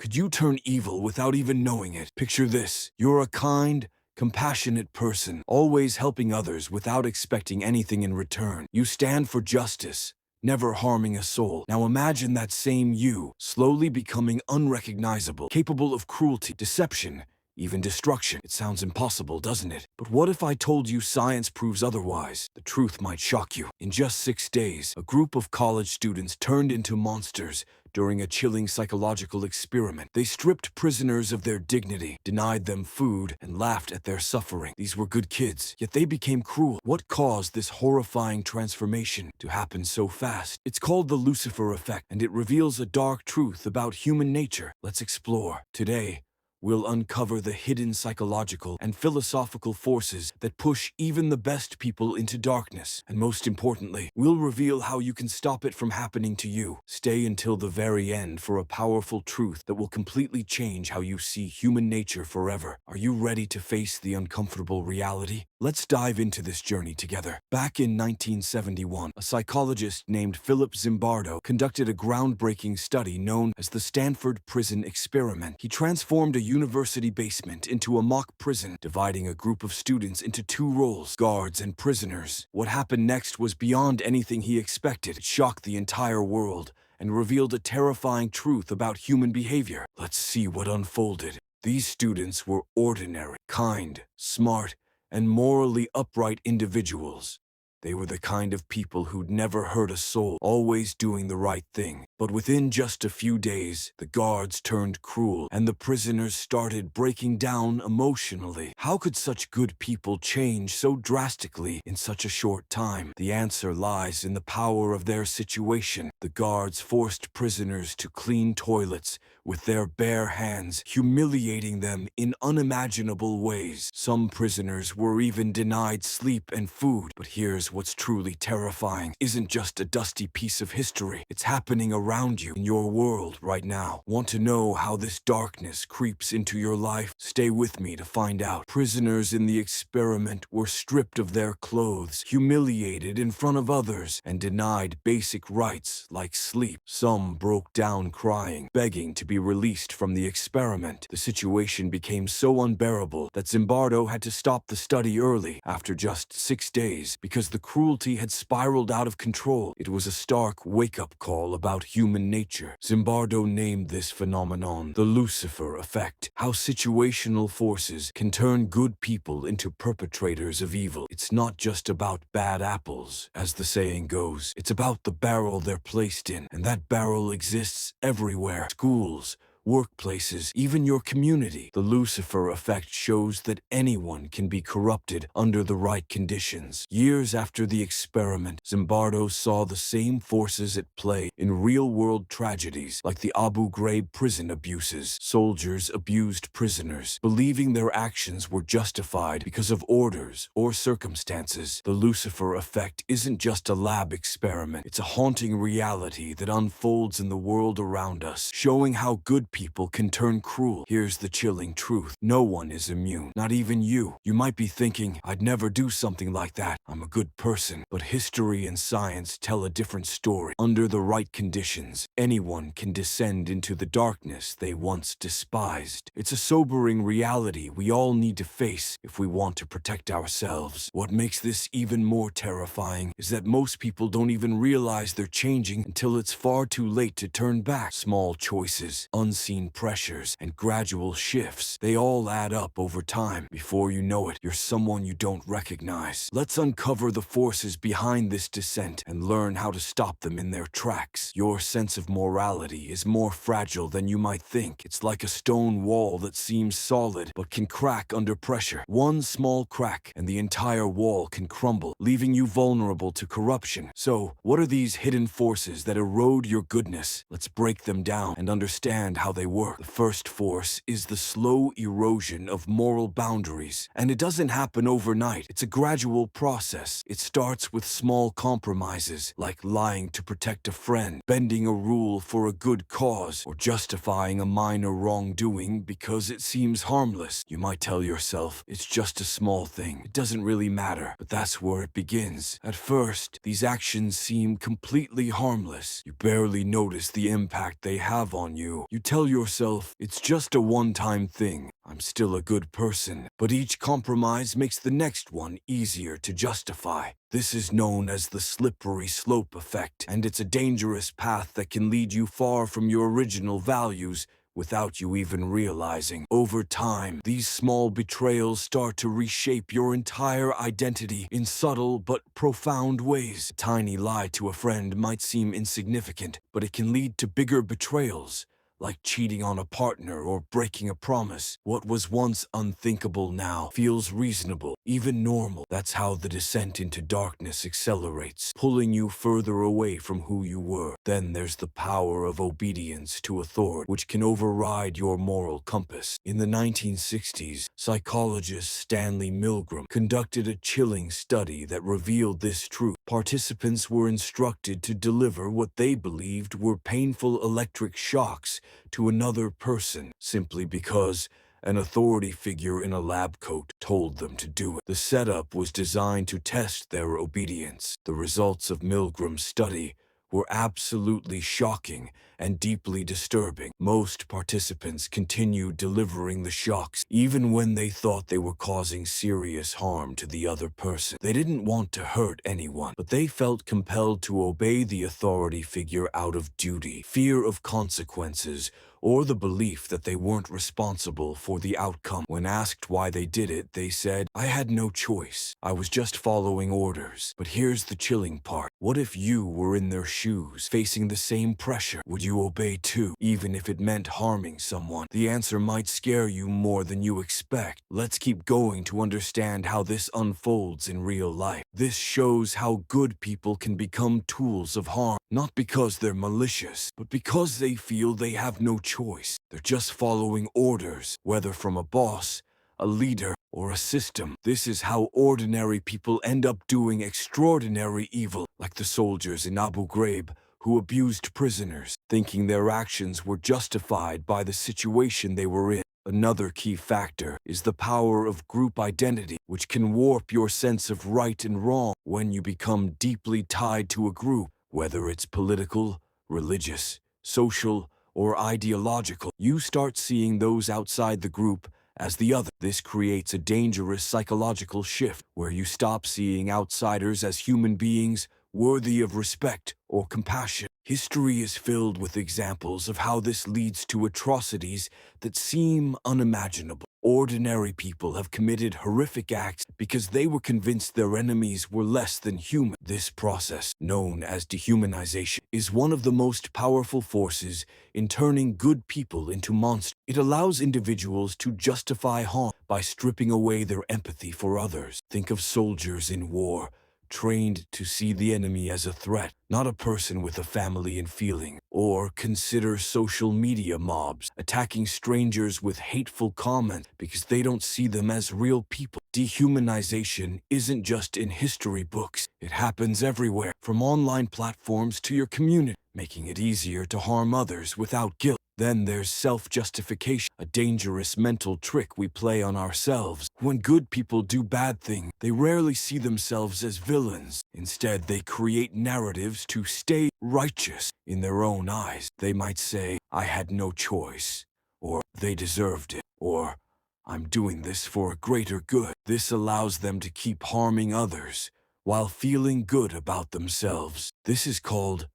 Could you turn evil without even knowing it? Picture this. You're a kind, compassionate person, always helping others without expecting anything in return. You stand for justice, never harming a soul. Now imagine that same you slowly becoming unrecognizable, capable of cruelty, deception, even destruction. It sounds impossible, doesn't it? But what if I told you science proves otherwise? The truth might shock you. In just 6 days, a group of college students turned into monsters during a chilling psychological experiment. They stripped prisoners of their dignity, denied them food, and laughed at their suffering. These were good kids, yet they became cruel. What caused this horrifying transformation to happen so fast? It's called the Lucifer Effect, and it reveals a dark truth about human nature. Let's explore. Today, we'll uncover the hidden psychological and philosophical forces that push even the best people into darkness. And most importantly, we'll reveal how you can stop it from happening to you. Stay until the very end for a powerful truth that will completely change how you see human nature forever. Are you ready to face the uncomfortable reality? Let's dive into this journey together. Back in 1971, a psychologist named Philip Zimbardo conducted a groundbreaking study known as the Stanford Prison Experiment. He transformed a university basement into a mock prison, dividing a group of students into 2 roles, guards and prisoners. What happened next was beyond anything he expected. It shocked the entire world and revealed a terrifying truth about human behavior. Let's see what unfolded. These students were ordinary, kind, smart, and morally upright individuals. They were the kind of people who'd never hurt a soul, always doing the right thing. But within just a few days, the guards turned cruel, and the prisoners started breaking down emotionally. How could such good people change so drastically in such a short time? The answer lies in the power of their situation. The guards forced prisoners to clean toilets with their bare hands, humiliating them in unimaginable ways. Some prisoners were even denied sleep and food. But here's what's truly terrifying. Isn't just a dusty piece of history. It's happening around you, in your world right now. Want to know how this darkness creeps into your life? Stay with me to find out. Prisoners in the experiment were stripped of their clothes, humiliated in front of others, and denied basic rights like sleep. Some broke down crying, begging to be released from the experiment. The situation became so unbearable that Zimbardo had to stop the study early after just 6 days because the cruelty had spiraled out of control. It was a stark wake-up call about human nature. Zimbardo named this phenomenon the Lucifer Effect, how situational forces can turn good people into perpetrators of evil. It's not just about bad apples, as the saying goes. It's about the barrel they're placed in, and that barrel exists everywhere. Schools, workplaces, even your community. The Lucifer Effect shows that anyone can be corrupted under the right conditions. Years after the experiment, Zimbardo saw the same forces at play in real-world tragedies like the Abu Ghraib prison abuses. Soldiers abused prisoners, believing their actions were justified because of orders or circumstances. The Lucifer Effect isn't just a lab experiment. It's a haunting reality that unfolds in the world around us, showing how good people can turn cruel. Here's the chilling truth. No one is immune, not even you. You might be thinking, I'd never do something like that. I'm a good person. But history and science tell a different story. Under the right conditions, anyone can descend into the darkness they once despised. It's a sobering reality we all need to face if we want to protect ourselves. What makes this even more terrifying is that most people don't even realize they're changing until it's far too late to turn back. Small choices, unseen pressures, and gradual shifts, they all add up over time. Before you know it, you're someone you don't recognize. Let's uncover the forces behind this descent and learn how to stop them in their tracks. Your sense of morality is more fragile than you might think. It's like a stone wall that seems solid but can crack under pressure. One small crack and the entire wall can crumble, leaving you vulnerable to corruption. So, what are these hidden forces that erode your goodness? Let's break them down and understand how they work. The first force is the slow erosion of moral boundaries, and it doesn't happen overnight. It's a gradual process. It starts with small compromises, like lying to protect a friend, bending a rule for a good cause, or justifying a minor wrongdoing because it seems harmless. You might tell yourself, it's just a small thing. It doesn't really matter. But that's where it begins. At first, these actions seem completely harmless. You barely notice the impact they have on you. You tell tell yourself it's just a one-time thing. I'm still a good person. But each compromise makes the next one easier to justify. This is known as the slippery slope effect, and it's a dangerous path that can lead you far from your original values without you even realizing. Over time, these small betrayals start to reshape your entire identity in subtle but profound ways. A tiny lie to a friend might seem insignificant, but it can lead to bigger betrayals, like cheating on a partner or breaking a promise. What was once unthinkable now feels reasonable, even normal. That's how the descent into darkness accelerates, pulling you further away from who you were. Then there's the power of obedience to authority, which can override your moral compass. In the 1960s, psychologist Stanley Milgram conducted a chilling study that revealed this truth. Participants were instructed to deliver what they believed were painful electric shocks to another person simply because an authority figure in a lab coat told them to do it. The setup was designed to test their obedience. The results of Milgram's study were absolutely shocking and deeply disturbing. Most participants continued delivering the shocks even when they thought they were causing serious harm to the other person. They didn't want to hurt anyone, but they felt compelled to obey the authority figure out of duty, fear of consequences, or the belief that they weren't responsible for the outcome. When asked why they did it, they said, "I had no choice. I was just following orders." But here's the chilling part. What if you were in their shoes, facing the same pressure? Would you obey too, even if it meant harming someone? The answer might scare you more than you expect. Let's keep going to understand how this unfolds in real life. This shows how good people can become tools of harm, not because they're malicious, but because they feel they have no choice. They're just following orders, whether from a boss, a leader, or a system. This is how ordinary people end up doing extraordinary evil, like the soldiers in Abu Ghraib who abused prisoners, thinking their actions were justified by the situation they were in. Another key factor is the power of group identity, which can warp your sense of right and wrong. When you become deeply tied to a group, whether it's political, religious, social, or ideological, you start seeing those outside the group as the other. This creates a dangerous psychological shift where you stop seeing outsiders as human beings worthy of respect or compassion. History is filled with examples of how this leads to atrocities that seem unimaginable. Ordinary people have committed horrific acts because they were convinced their enemies were less than human. This process, known as dehumanization, is one of the most powerful forces in turning good people into monsters. It allows individuals to justify harm by stripping away their empathy for others. Think of soldiers in war, trained to see the enemy as a threat, not a person with a family and feeling. Or consider social media mobs attacking strangers with hateful comments because they don't see them as real people. Dehumanization isn't just in history books. It happens everywhere, from online platforms to your community, making it easier to harm others without guilt. Then there's self-justification, a dangerous mental trick we play on ourselves. When good people do bad things, they rarely see themselves as villains. Instead, they create narratives to stay righteous in their own eyes. They might say, "I had no choice," or "they deserved it," or "I'm doing this for a greater good." This allows them to keep harming others while feeling good about themselves. This is called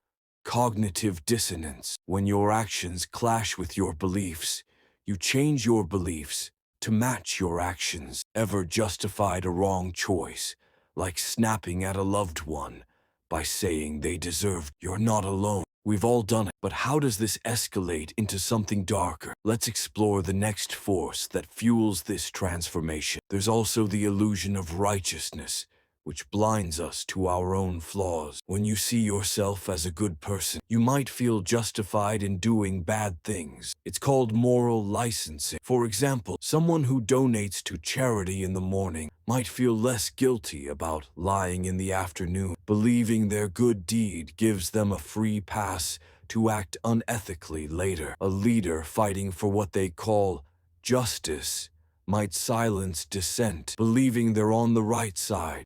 cognitive dissonance. When your actions clash with your beliefs, you change your beliefs to match your actions. Ever justified a wrong choice, like snapping at a loved one, by saying they deserved? You're not alone. We've all done it. But how does this escalate into something darker? Let's explore the next force that fuels this transformation. There's also the illusion of righteousness, which blinds us to our own flaws. When you see yourself as a good person, you might feel justified in doing bad things. It's called moral licensing. For example, someone who donates to charity in the morning might feel less guilty about lying in the afternoon, believing their good deed gives them a free pass to act unethically later. A leader fighting for what they call justice might silence dissent, believing they're on the right side.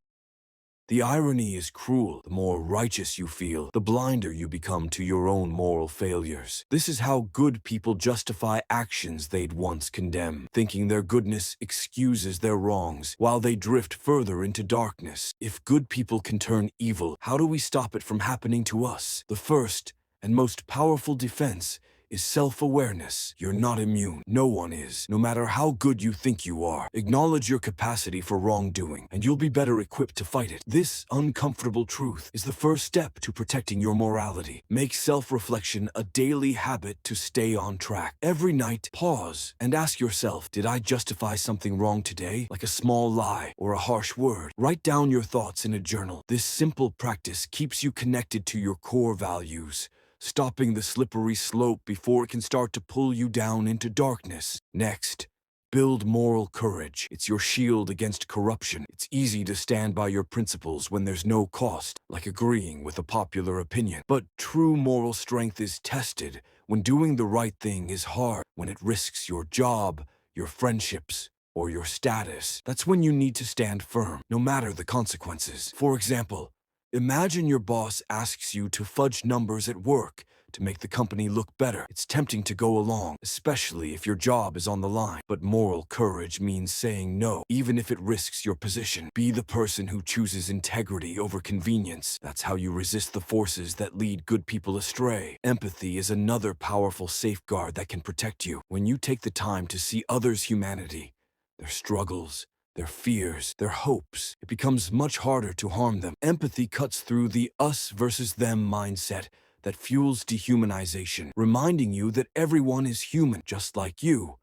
The irony is cruel. The more righteous you feel, the blinder you become to your own moral failures. This is how good people justify actions they'd once condemn, thinking their goodness excuses their wrongs, while they drift further into darkness. If good people can turn evil, how do we stop it from happening to us? The first and most powerful defense is self-awareness. You're not immune. No one is. No matter how good you think you are, acknowledge your capacity for wrongdoing, and you'll be better equipped to fight it. This uncomfortable truth is the first step to protecting your morality. Make self-reflection a daily habit to stay on track. Every night, pause and ask yourself, did I justify something wrong today? Like a small lie or a harsh word? Write down your thoughts in a journal. This simple practice keeps you connected to your core values, stopping the slippery slope before it can start to pull you down into darkness. Next, build moral courage. It's your shield against corruption. It's easy to stand by your principles when there's no cost, like agreeing with a popular opinion. But true moral strength is tested when doing the right thing is hard, when it risks your job, your friendships, or your status. That's when you need to stand firm, no matter the consequences. For example, imagine your boss asks you to fudge numbers at work to make the company look better. It's tempting to go along, especially if your job is on the line. But moral courage means saying no, even if it risks your position. Be the person who chooses integrity over convenience. That's how you resist the forces that lead good people astray. Empathy is another powerful safeguard that can protect you. When you take the time to see others' humanity, their struggles, their fears, their hopes, it becomes much harder to harm them. Empathy cuts through the us versus them mindset that fuels dehumanization, reminding you that everyone is human just like you,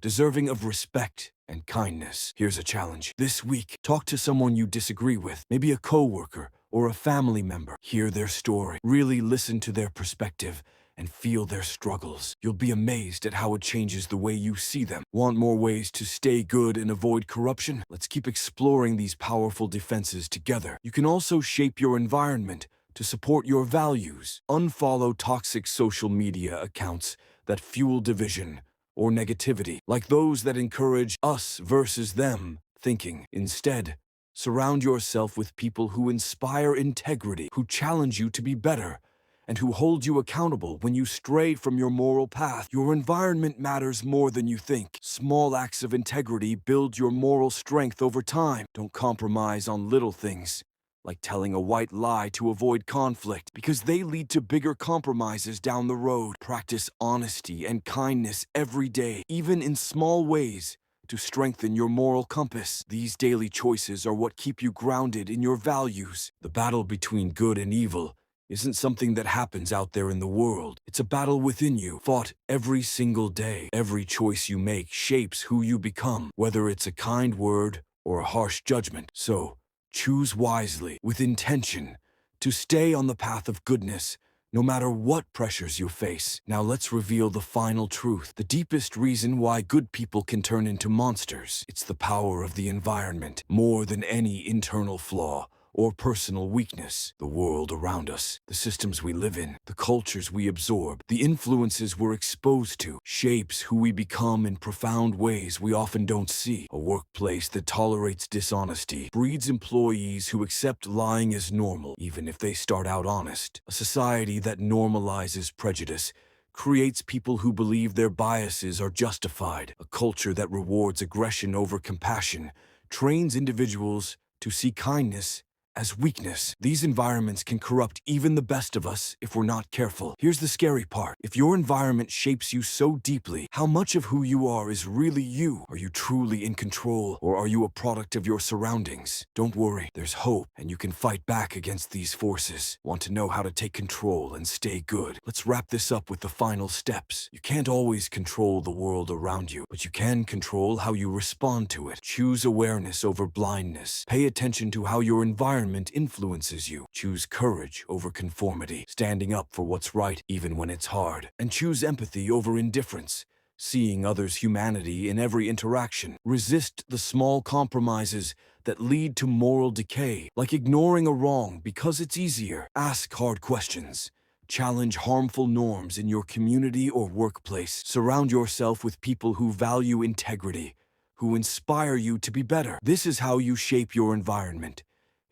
deserving of respect and kindness. Here's a challenge. This week, talk to someone you disagree with, maybe a coworker or a family member. Hear their story, really listen to their perspective, and feel their struggles. You'll be amazed at how it changes the way you see them. Want more ways to stay good and avoid corruption? Let's keep exploring these powerful defenses together. You can also shape your environment to support your values. Unfollow toxic social media accounts that fuel division or negativity, like those that encourage us versus them thinking. Instead, surround yourself with people who inspire integrity, who challenge you to be better, and who hold you accountable when you stray from your moral path. Your environment matters more than you think. Small acts of integrity build your moral strength over time. Don't compromise on little things, like telling a white lie to avoid conflict, because they lead to bigger compromises down the road. Practice honesty and kindness every day, even in small ways, to strengthen your moral compass. These daily choices are what keep you grounded in your values. The battle between good and evil isn't something that happens out there in the world. It's a battle within you, fought every single day. Every choice you make shapes who you become, whether it's a kind word or a harsh judgment. So, choose wisely, with intention, to stay on the path of goodness, no matter what pressures you face. Now let's reveal the final truth, the deepest reason why good people can turn into monsters. It's the power of the environment, more than any internal flaw or personal weakness. The world around us, the systems we live in, the cultures we absorb, the influences we're exposed to, shapes who we become in profound ways we often don't see. A workplace that tolerates dishonesty breeds employees who accept lying as normal, even if they start out honest. A society that normalizes prejudice creates people who believe their biases are justified. A culture that rewards aggression over compassion trains individuals to see kindness as weakness. These environments can corrupt even the best of us if we're not careful. Here's the scary part. If your environment shapes you so deeply, how much of who you are is really you? Are you truly in control, or are you a product of your surroundings? Don't worry, there's hope, and you can fight back against these forces. Want to know how to take control and stay good? Let's wrap this up with the final steps. You can't always control the world around you, but you can control how you respond to it. Choose awareness over blindness. Pay attention to how your environment influences you. Choose courage over conformity, standing up for what's right even when it's hard. And choose empathy over indifference, seeing others' humanity in every interaction. Resist the small compromises that lead to moral decay, like ignoring a wrong because it's easier. Ask hard questions. Challenge harmful norms in your community or workplace. Surround yourself with people who value integrity, who inspire you to be better. This is how you shape your environment.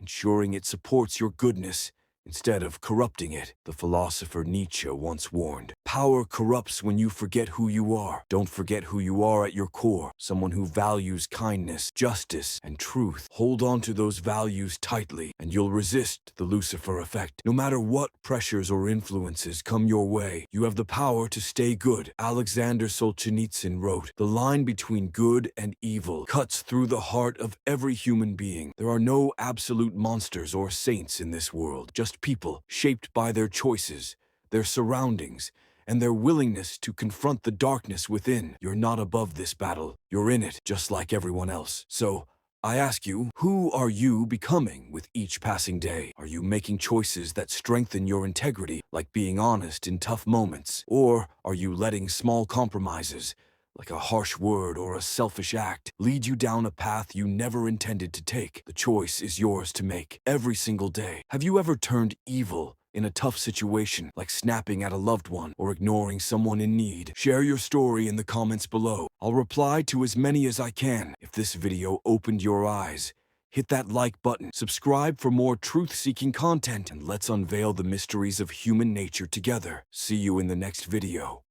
ensuring it supports your goodness instead of corrupting it. The philosopher Nietzsche once warned, "Power corrupts when you forget who you are." Don't forget who you are at your core, someone who values kindness, justice, and truth. Hold on to those values tightly, and you'll resist the Lucifer effect. No matter what pressures or influences come your way, you have the power to stay good. Alexander Solzhenitsyn wrote, "The line between good and evil cuts through the heart of every human being. There are no absolute monsters or saints in this world, just people shaped by their choices, their surroundings, and their willingness to confront the darkness within. You're not above this battle. You're in it, just like everyone else. So, I ask you, who are you becoming with each passing day? Are you making choices that strengthen your integrity, like being honest in tough moments? Or are you letting small compromises, like a harsh word or a selfish act, lead you down a path you never intended to take? The choice is yours to make every single day. Have you ever turned evil in a tough situation, like snapping at a loved one or ignoring someone in need? Share your story in the comments below. I'll reply to as many as I can. If this video opened your eyes, hit that like button, subscribe for more truth-seeking content, and let's unveil the mysteries of human nature together. See you in the next video.